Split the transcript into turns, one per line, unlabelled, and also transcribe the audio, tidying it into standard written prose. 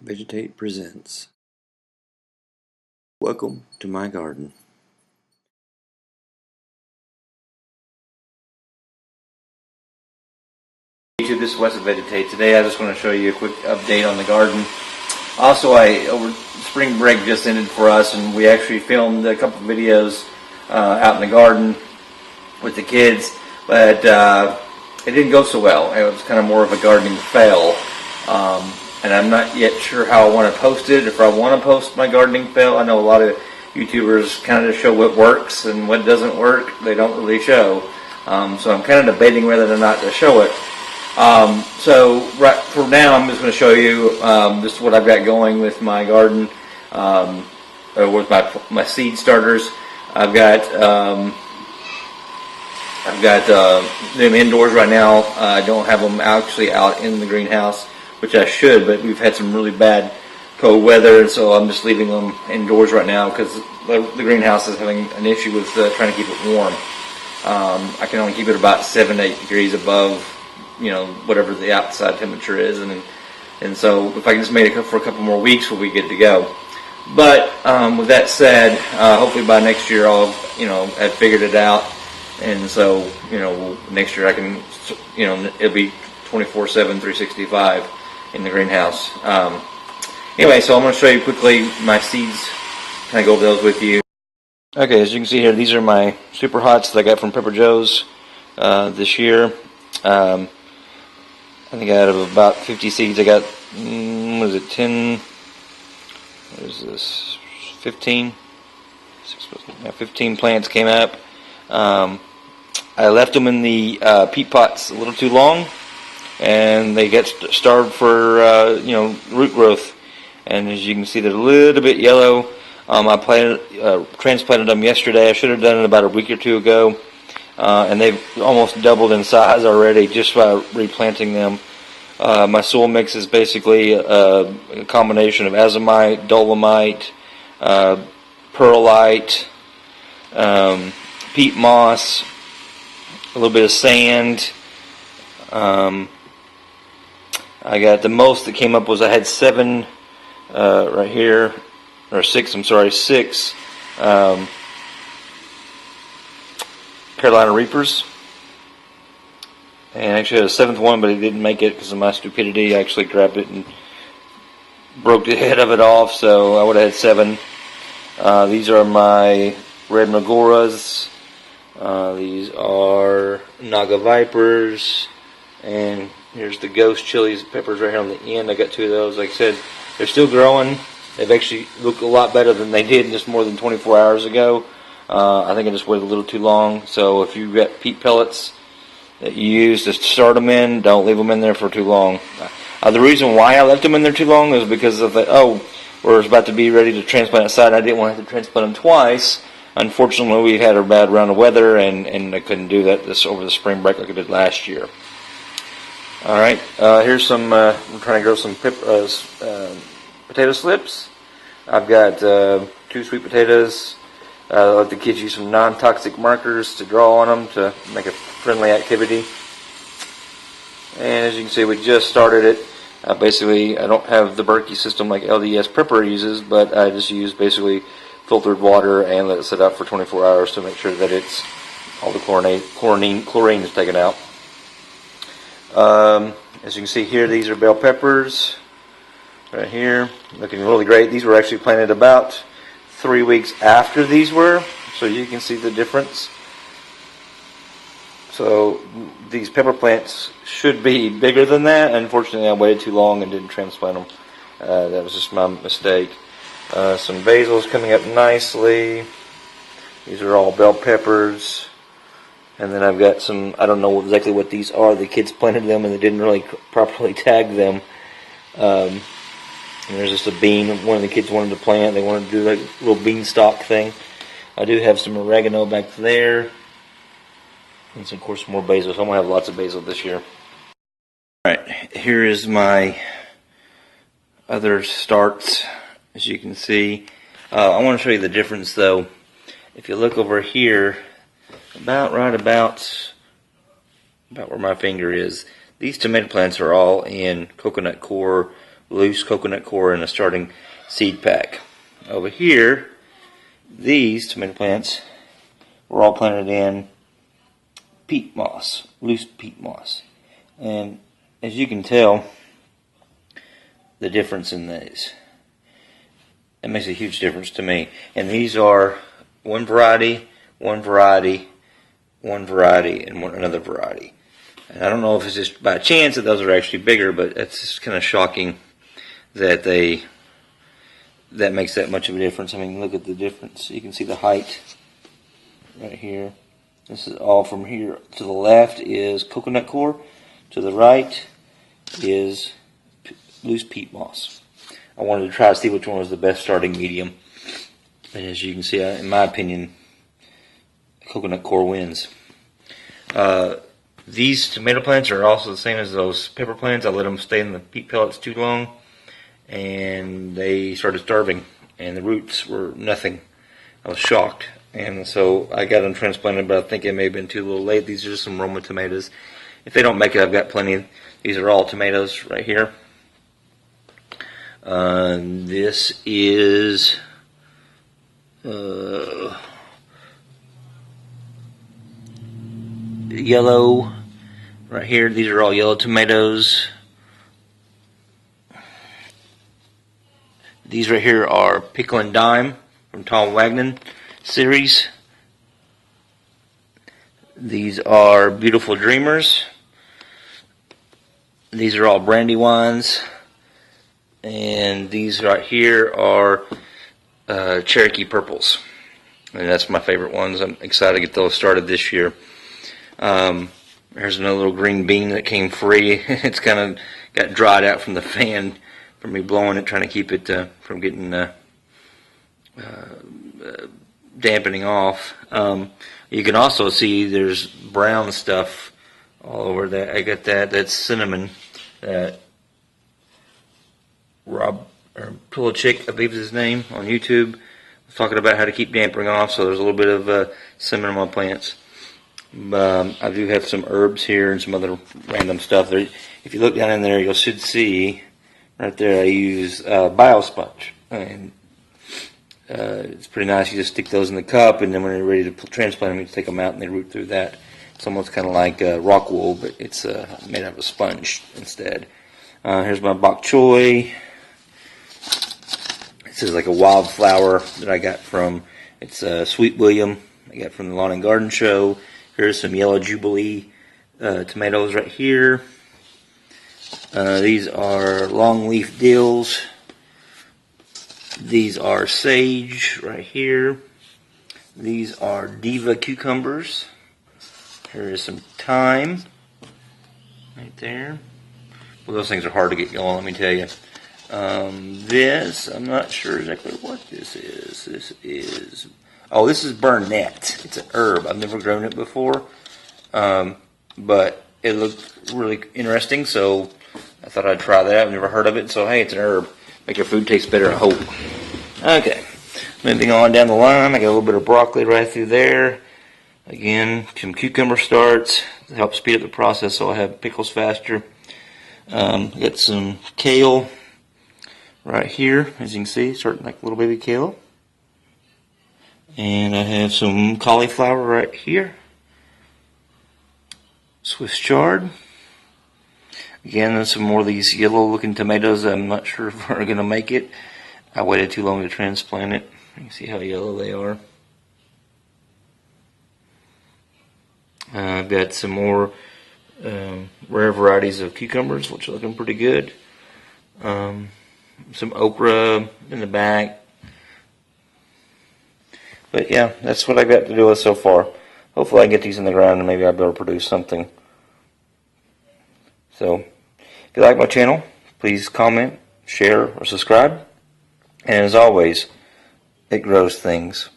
Vegetate presents. Welcome to my garden.
YouTube, this is West of Vegetate. Today I just want to show you a quick update on the garden. Also, over spring break just ended for us, and we actually filmed a couple videos out in the garden with the kids, but it didn't go so well. It was kind of more of a gardening fail, and I'm not yet sure how I want to post it. If I want to post my gardening fail, I know a lot of YouTubers kind of just show what works and what doesn't work. They don't really show, so I'm kind of debating whether or not to show it. So right for now, I'm just going to show you just what I've got going with my garden, with my seed starters. I've got them indoors right now. I don't have them actually out in the greenhouse, which I should, but we've had some really bad cold weather, and so I'm just leaving them indoors right now because the greenhouse is having an issue with trying to keep it warm. I can only keep it about 7-8 degrees above, whatever the outside temperature is, and so if I can just make it for a couple more weeks, we'll be good to go. But with that said, hopefully by next year I'll have figured it out, and so next year I can it'll be 24/7, 365 in the greenhouse. Anyway, so I'm going to show you quickly my seeds. Kind of go over those with you. Okay, as you can see here, these are my super hots that I got from Pepper Joe's this year. I think out of about 50 seeds, I got, 10, what is this, 15? 15 plants came up. I left them in the peat pots a little too long, and they get starved for, root growth. And as you can see, they're a little bit yellow. I transplanted them yesterday. I should have done it about a week or two ago. And they've almost doubled in size already just by replanting them. My soil mix is basically a combination of azomite, dolomite, perlite, peat moss, a little bit of sand. I got the most that came up was I had 7 right here, or 6. I'm sorry, 6. Carolina Reapers, and actually had a 7th one, but it didn't make it because of my stupidity. I actually grabbed it and broke the head of it off, so I would have had 7. These are my red Magoras. These are Naga Vipers, and here's the Ghost Chilies peppers right here on the end. I got 2 of those. Like I said, they're still growing. They've actually looked a lot better than they did just more than 24 hours ago. I think I just waited a little too long. So if you've got peat pellets that you use to start them in, don't leave them in there for too long. The reason why I left them in there too long is because of we're about to be ready to transplant outside. I didn't want to have to transplant them twice. Unfortunately, we had a bad round of weather, and I couldn't do that over the spring break like I did last year. All right, here's some. I'm trying to grow some potato slips. I've got 2 sweet potatoes. Let the kids use some non-toxic markers to draw on them to make a friendly activity. And as you can see, we just started it. Basically, I don't have the Berkey system like LDS Prepper uses, but I just use basically filtered water and let it sit out for 24 hours to make sure that it's all the chlorine is taken out. As you can see here, these are bell peppers right here, looking really great. These were actually planted about 3 weeks after these were, so you can see the difference. So these pepper plants should be bigger than that. Unfortunately, I waited too long and didn't transplant them. That was just my mistake. Some basil's coming up nicely. These are all bell peppers. And then I've got some, I don't know exactly what these are. The kids planted them and they didn't really properly tag them. And there's just a bean one of the kids wanted to plant. They wanted to do like a little beanstalk thing. I do have some oregano back there. And some, of course, more basil. So I'm going to have lots of basil this year. Alright, here is my other starts, as you can see. I want to show you the difference, though. If you look over here, about where my finger is, these tomato plants are all in coconut core loose coconut core in a starting seed pack. Over here, these tomato plants were all planted in peat moss, loose peat moss. And as you can tell, the difference in these, it makes a huge difference to me. And these are one variety, one variety, one variety, and another variety. And I don't know if it's just by chance that those are actually bigger, but it's just kind of shocking that that makes that much of a difference. I mean, look at the difference. You can see the height right here. This is all from here to the left is coconut core. To the right is loose peat moss. I wanted to try to see which one was the best starting medium. And as you can see, in my opinion, coconut core wins. These tomato plants are also the same as those pepper plants. I let them stay in the peat pellets too long, and they started starving, and the roots were nothing. I was shocked, and so I got them transplanted, but I think it may have been too little late. These are just some Roma tomatoes. If they don't make it, I've got plenty. These are all tomatoes right here. This is yellow right here. These are all yellow tomatoes. These right here are Pickle and Dime from Tom Wagner series. These are Beautiful Dreamers. These are all Brandywines. And these right here are Cherokee Purples. And that's my favorite ones. I'm excited to get those started this year. There's another little green bean that came free. It's kind of got dried out from the fan from me blowing it, trying to keep it from getting dampening off. You can also see there's brown stuff all over that. I got that. That's cinnamon. Rob or Pilichik, I believe is his name, on YouTube, was talking about how to keep dampening off. So there's a little bit of cinnamon on my plants. I do have some herbs here and some other random stuff. There, if you look down in there, you should see right there I use biosponge, and it's pretty nice. You just stick those in the cup, and then when you're ready to transplant them, you take them out and they root through that. It's almost kind of like rock wool, but it's made out of a sponge instead. Here's my bok choy. This is like a wildflower that I got from, it's Sweet William, I got from the Lawn and Garden Show. Here's some Yellow Jubilee tomatoes right here. These are longleaf dills. These are sage right here. These are Diva cucumbers. Here is some thyme right there. Well, those things are hard to get going, let me tell you. This, I'm not sure exactly what this is. This is burnet. It's an herb. I've never grown it before, but it looked really interesting, so I thought I'd try that. I've never heard of it, so hey, it's an herb. Make your food taste better, I hope. Okay, moving on down the line, I got a little bit of broccoli right through there. Again, some cucumber starts to help speed up the process so I have pickles faster. Got some kale right here, as you can see, starting like little baby kale. And I have some cauliflower right here. Swiss chard. Again, there's some more of these yellow looking tomatoes. I'm not sure if we're going to make it. I waited too long to transplant it. You can see how yellow they are. I've got some more rare varieties of cucumbers, which are looking pretty good. Some okra in the back. But yeah, that's what I got to do with so far. Hopefully I can get these in the ground and maybe I'll be able to produce something. So, if you like my channel, please comment, share, or subscribe. And as always, it grows things.